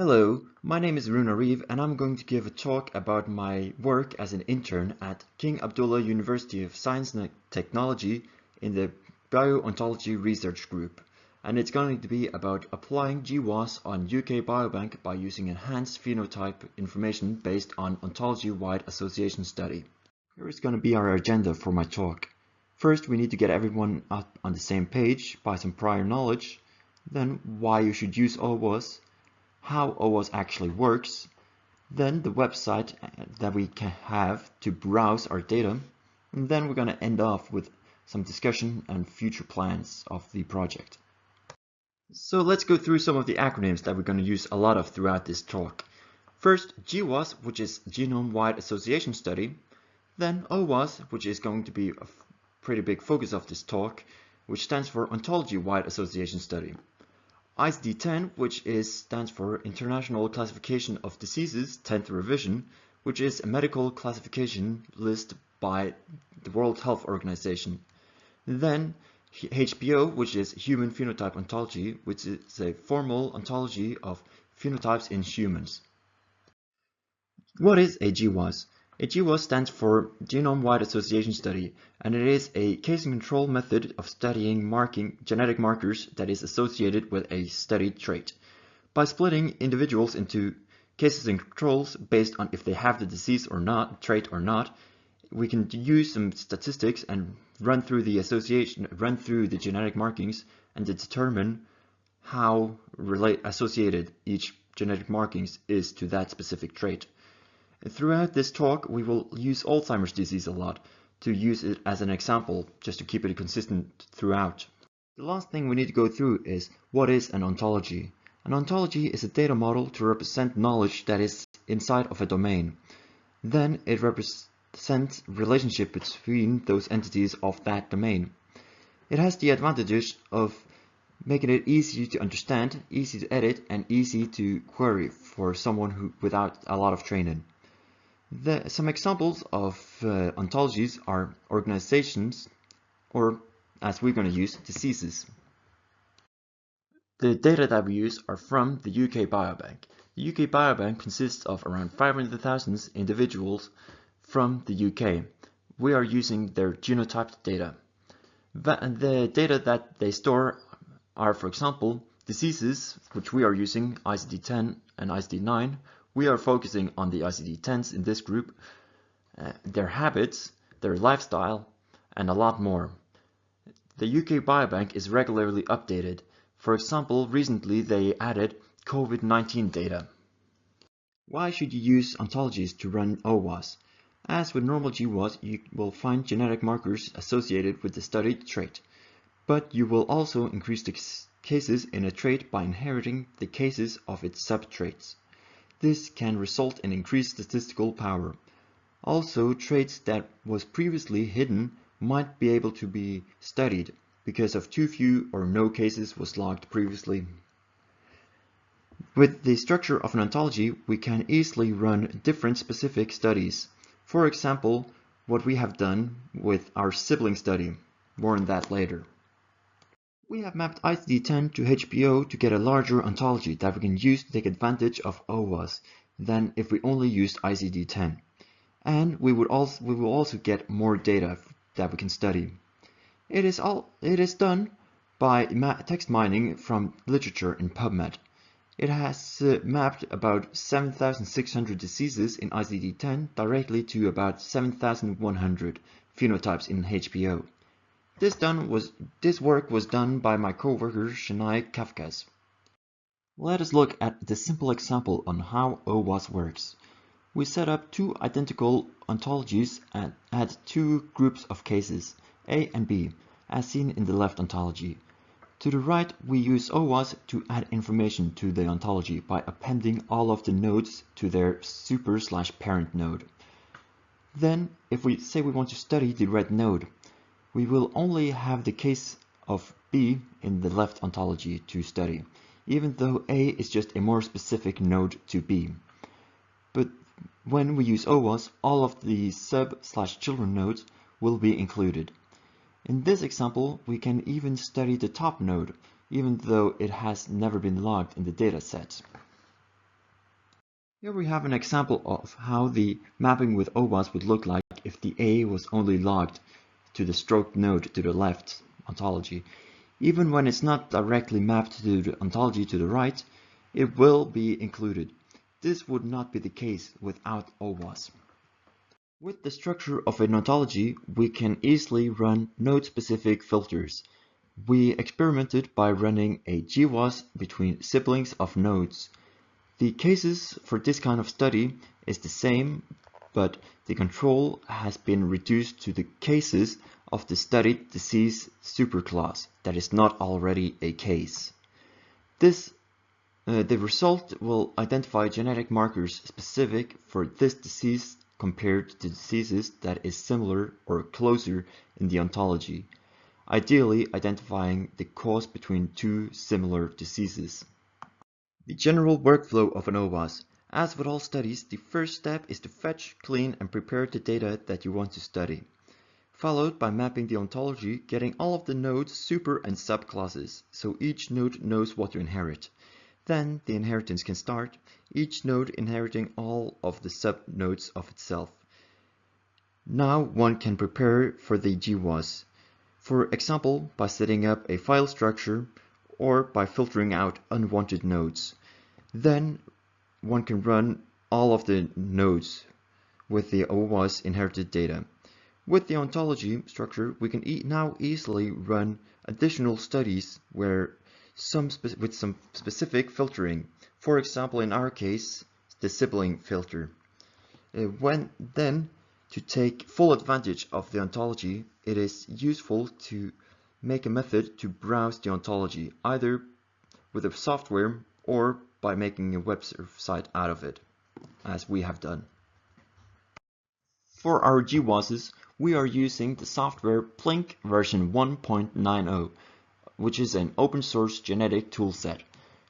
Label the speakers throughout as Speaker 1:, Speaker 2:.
Speaker 1: Hello, my name is Runar Reve and I'm going to give a talk about my work as an intern at King Abdullah University of Science and Technology in the Bio-Ontology research group. And it's going to be about applying GWAS on UK Biobank by using enhanced phenotype information based on Ontology-Wide Association Study. Here is going to be our agenda for my talk. First, we need to get everyone up on the same page by some prior knowledge, then why you should use OWAS, how OWAS actually works, then the website that we can have to browse our data, and then we're going to end off with some discussion and future plans of the project. So let's go through some of the acronyms that we're going to use a lot of throughout this talk. First, GWAS, which is Genome-Wide Association Study, then OWAS, which is going to be a pretty big focus of this talk, which stands for Ontology-Wide Association Study. ICD-10, which stands for International Classification of Diseases, 10th revision, which is a medical classification list by the World Health Organization. Then HPO, which is Human Phenotype Ontology, which is a formal ontology of phenotypes in humans. What is a GWAS? A GWAS stands for Genome-Wide Association Study, and it is a case and control method of studying genetic markers that is associated with a studied trait. By splitting individuals into cases and controls based on if they have the disease or not, trait or not, we can use some statistics and run through the genetic markings and to determine how associated each genetic markings is to that specific trait. Throughout this talk, we will use Alzheimer's disease a lot to use it as an example, just to keep it consistent throughout. The last thing we need to go through is what is an ontology. An ontology is a data model to represent knowledge that is inside of a domain. Then it represents relationship between those entities of that domain. It has the advantages of making it easy to understand, easy to edit, and easy to query for someone without a lot of training. Some examples of ontologies are organizations, or as we're going to use, diseases. The data that we use are from the UK Biobank. The UK Biobank consists of around 500,000 individuals from the UK. We are using their genotyped data. The data that they store are, for example, diseases, which we are using ICD-10 and ICD-9. We are focusing on the ICD-10s in this group, their habits, their lifestyle, and a lot more. The UK Biobank is regularly updated. For example, recently they added COVID-19 data. Why should you use ontologies to run OWAS? As with normal GWAS, you will find genetic markers associated with the studied trait, but you will also increase the cases in a trait by inheriting the cases of its subtraits. This can result in increased statistical power. Also, traits that was previously hidden might be able to be studied because of too few or no cases was logged previously. With the structure of an ontology, we can easily run different specific studies. For example, what we have done with our sibling study. More on that later. We have mapped ICD-10 to HPO to get a larger ontology that we can use to take advantage of OWAS than if we only used ICD-10. And we will also get more data that we can study. It is done by text mining from literature in PubMed. It has mapped about 7,600 diseases in ICD-10 directly to about 7,100 phenotypes in HPO. This work was done by my co-worker Shania Kafkas. Let us look at the simple example on how OWAS works. We set up two identical ontologies and add two groups of cases, A and B, as seen in the left ontology. To the right, we use OWAS to add information to the ontology by appending all of the nodes to their super/parent node. Then, if we say we want to study the red node, we will only have the case of B in the left ontology to study, even though A is just a more specific node to B. But when we use OWAS, all of the sub/children nodes will be included. In this example, we can even study the top node, even though it has never been logged in the dataset. Here we have an example of how the mapping with OWAS would look like if the A was only logged to the stroked node to the left ontology. Even when it's not directly mapped to the ontology to the right, it will be included. This would not be the case without OWAS. With the structure of an ontology, we can easily run node-specific filters. We experimented by running a GWAS between siblings of nodes. The cases for this kind of study is the same, but the control has been reduced to the cases of the studied disease superclass that is not already a case. The result will identify genetic markers specific for this disease compared to diseases that is similar or closer in the ontology, ideally identifying the cause between two similar diseases. The general workflow of an OWAS. As with all studies, the first step is to fetch, clean, and prepare the data that you want to study, followed by mapping the ontology, getting all of the nodes, super, and subclasses, so each node knows what to inherit. Then the inheritance can start, each node inheriting all of the subnodes of itself. Now one can prepare for the GWAS, for example by setting up a file structure or by filtering out unwanted nodes. Then one can run all of the nodes with the OWAS inherited data. With the ontology structure, we can now easily run additional studies with some specific filtering. For example, in our case, the sibling filter. To take full advantage of the ontology, it is useful to make a method to browse the ontology, either with a software or by making a website out of it, as we have done. For our GWASs, we are using the software Plink version 1.90, which is an open source genetic toolset.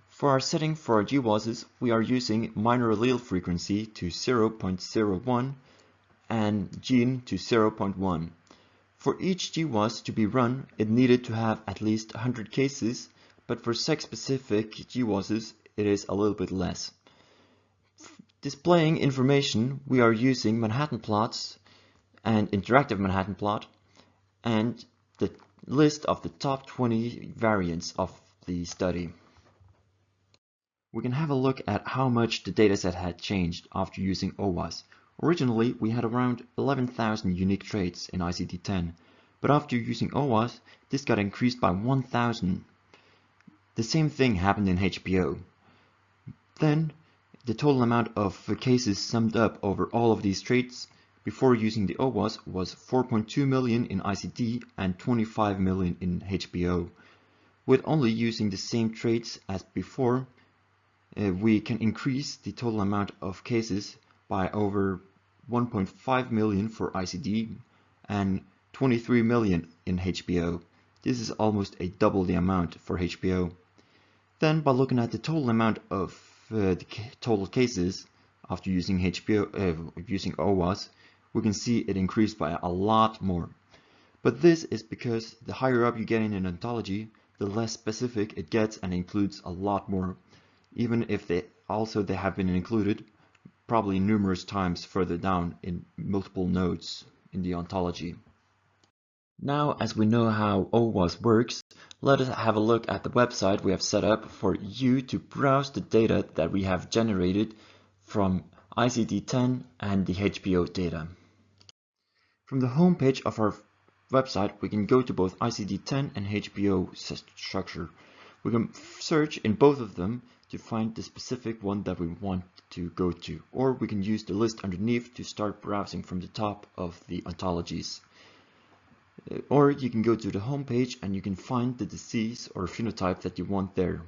Speaker 1: For our setting for our GWASs, we are using minor allele frequency to 0.01 and gene to 0.1. For each GWAS to be run, it needed to have at least 100 cases, but for sex-specific GWASs, it is a little bit less. Displaying information, we are using Manhattan plots and interactive Manhattan plot and the list of the top 20 variants of the study. We can have a look at how much the dataset had changed after using OWAS. Originally, we had around 11,000 unique traits in ICD-10, but after using OWAS, this got increased by 1,000. The same thing happened in HPO. Then, the total amount of cases summed up over all of these traits before using the OWAS was 4.2 million in ICD and 25 million in HPO. With only using the same traits as before, we can increase the total amount of cases by over 1.5 million for ICD and 23 million in HPO. This is almost a double the amount for HPO. Then, by looking at the total amount of the total cases after using using OWAS, we can see it increased by a lot more. But this is because the higher up you get in an ontology, the less specific it gets and includes a lot more, even if they have been included probably numerous times further down in multiple nodes in the ontology. Now, as we know how OWAS works, let us have a look at the website we have set up for you to browse the data that we have generated from ICD-10 and the HPO data. From the home page of our website, we can go to both ICD-10 and HPO structure. We can search in both of them to find the specific one that we want to go to, or we can use the list underneath to start browsing from the top of the ontologies. Or you can go to the home page and you can find the disease or phenotype that you want there.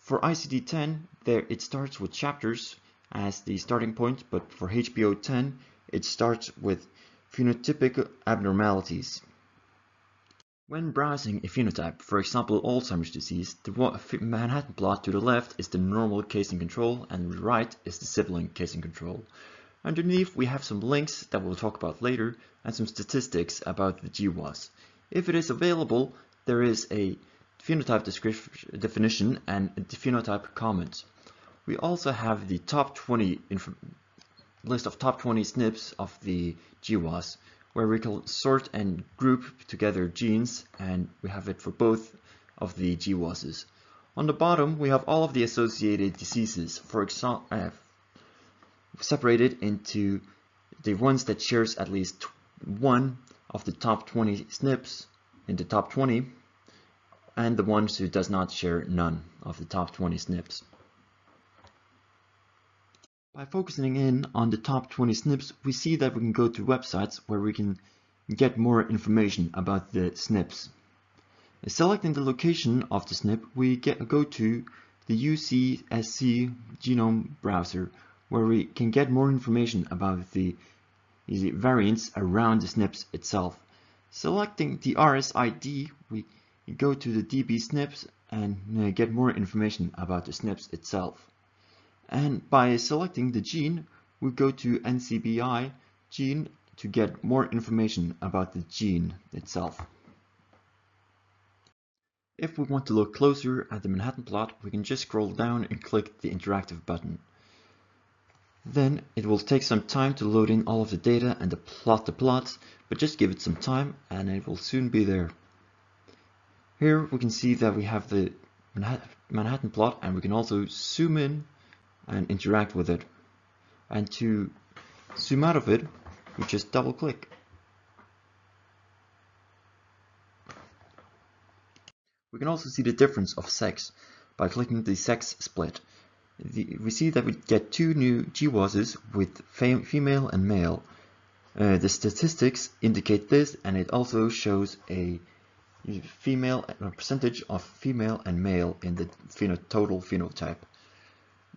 Speaker 1: For ICD-10, it starts with chapters as the starting point, but for HPO-10, it starts with phenotypic abnormalities. When browsing a phenotype, for example Alzheimer's disease, the Manhattan plot to the left is the normal casing control and the right is the sibling casing control. Underneath we have some links that we'll talk about later and some statistics about the GWAS. If it is available, there is a phenotype definition and a phenotype comment. We also have the top 20 list of top 20 SNPs of the GWAS, where we can sort and group together genes, and we have it for both of the GWASs. On the bottom, we have all of the associated diseases, for example, separated into the ones that shares at least one of the top 20 SNPs in the top 20, and the ones who does not share none of the top 20 SNPs. By focusing in on the top 20 SNPs, we see that we can go to websites where we can get more information about the SNPs. Selecting the location of the SNP, we go to the UCSC genome browser, where we can get more information about the variants around the SNPs itself. Selecting the RSID, we go to the DB SNPs and get more information about the SNPs itself. And by selecting the gene, we go to NCBI gene to get more information about the gene itself. If we want to look closer at the Manhattan plot, we can just scroll down and click the interactive button. Then it will take some time to load in all of the data and to plot the plots, but just give it some time and it will soon be there. Here we can see that we have the Manhattan plot, and we can also zoom in and interact with it. And to zoom out of it, we just double click. We can also see the difference of sex by clicking the sex split. We see that we get two new GWASs with female and male. The statistics indicate this, and it also shows a percentage of female and male in the total phenotype.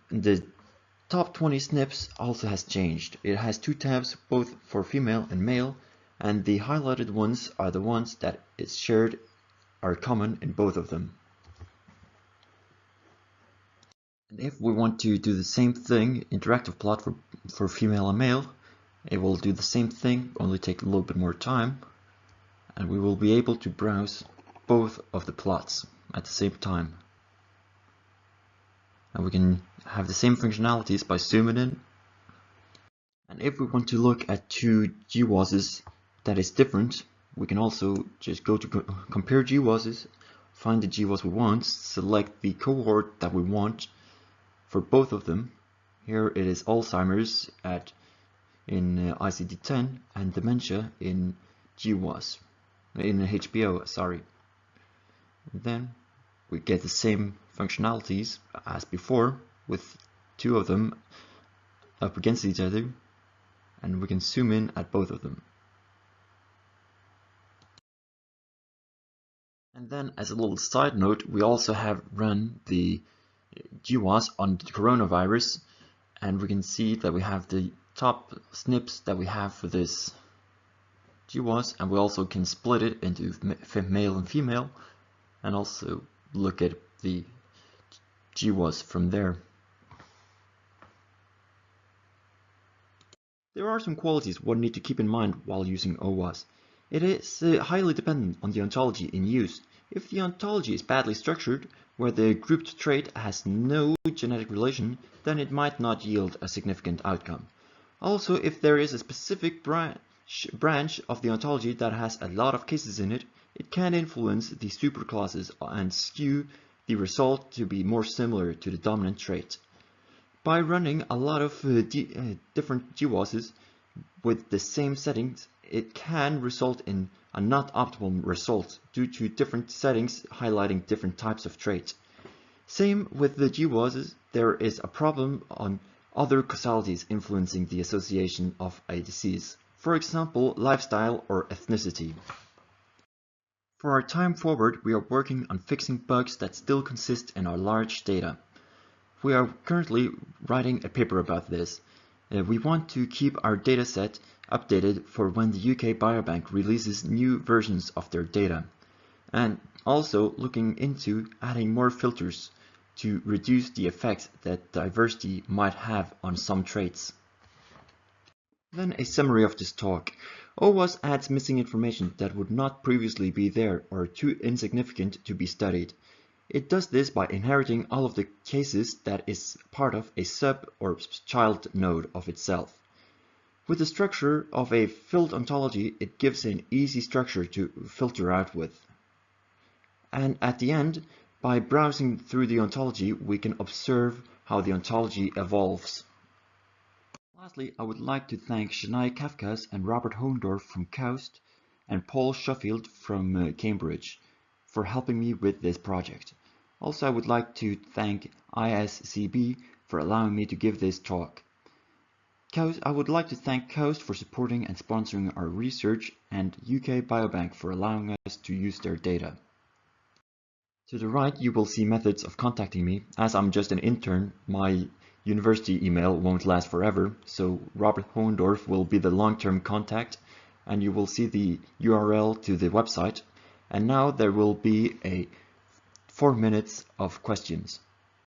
Speaker 1: The top 20 SNPs also has changed. It has two tabs, both for female and male, and the highlighted ones are the ones that is shared, are common in both of them. And if we want to do the same thing, interactive plot for female and male, it will do the same thing, only take a little bit more time, and we will be able to browse both of the plots at the same time. And we can have the same functionalities by zooming in. And if we want to look at two GWASs that is different, we can also just go to compare GWASs, find the GWAS we want, select the cohort that we want for both of them. Here it is Alzheimer's in ICD-10 and dementia in GWAS, in HPO, sorry. And then we get the same functionalities as before, with two of them up against each other, and we can zoom in at both of them. And then, as a little side note, we also have run the GWAS on the coronavirus, and we can see that we have the top SNPs that we have for this GWAS, and we also can split it into male and female, and also look at the GWAS from there. There are some qualities one need to keep in mind while using OWAS. It is highly dependent on the ontology in use. If the ontology is badly structured, where the grouped trait has no genetic relation, then it might not yield a significant outcome. Also, if there is a specific branch of the ontology that has a lot of cases in it, it can influence the superclasses and skew the result to be more similar to the dominant trait. By running a lot of different GWASs with the same settings, it can result in a not optimal result due to different settings highlighting different types of traits. Same with the GWASs, there is a problem on other causalities influencing the association of a disease. For example, lifestyle or ethnicity. For our time forward, we are working on fixing bugs that still consist in our large data. We are currently writing a paper about this. We want to keep our dataset updated for when the UK Biobank releases new versions of their data, and also looking into adding more filters to reduce the effect that diversity might have on some traits. Then a summary of this talk. OWAS adds missing information that would not previously be there or too insignificant to be studied. It does this by inheriting all of the cases that is part of a sub or child node of itself. With the structure of a filled ontology, it gives an easy structure to filter out with. And at the end, by browsing through the ontology, we can observe how the ontology evolves. Lastly, I would like to thank Shania Kafkas and Robert Hohendorf from KAUST and Paul Sheffield from Cambridge for helping me with this project. Also, I would like to thank ISCB for allowing me to give this talk. I would like to thank KAUST for supporting and sponsoring our research, and UK Biobank for allowing us to use their data. To the right, you will see methods of contacting me. As I'm just an intern, my university email won't last forever, so Robert Hohendorf will be the long-term contact, and you will see the URL to the website. And now there will be 4 minutes of questions.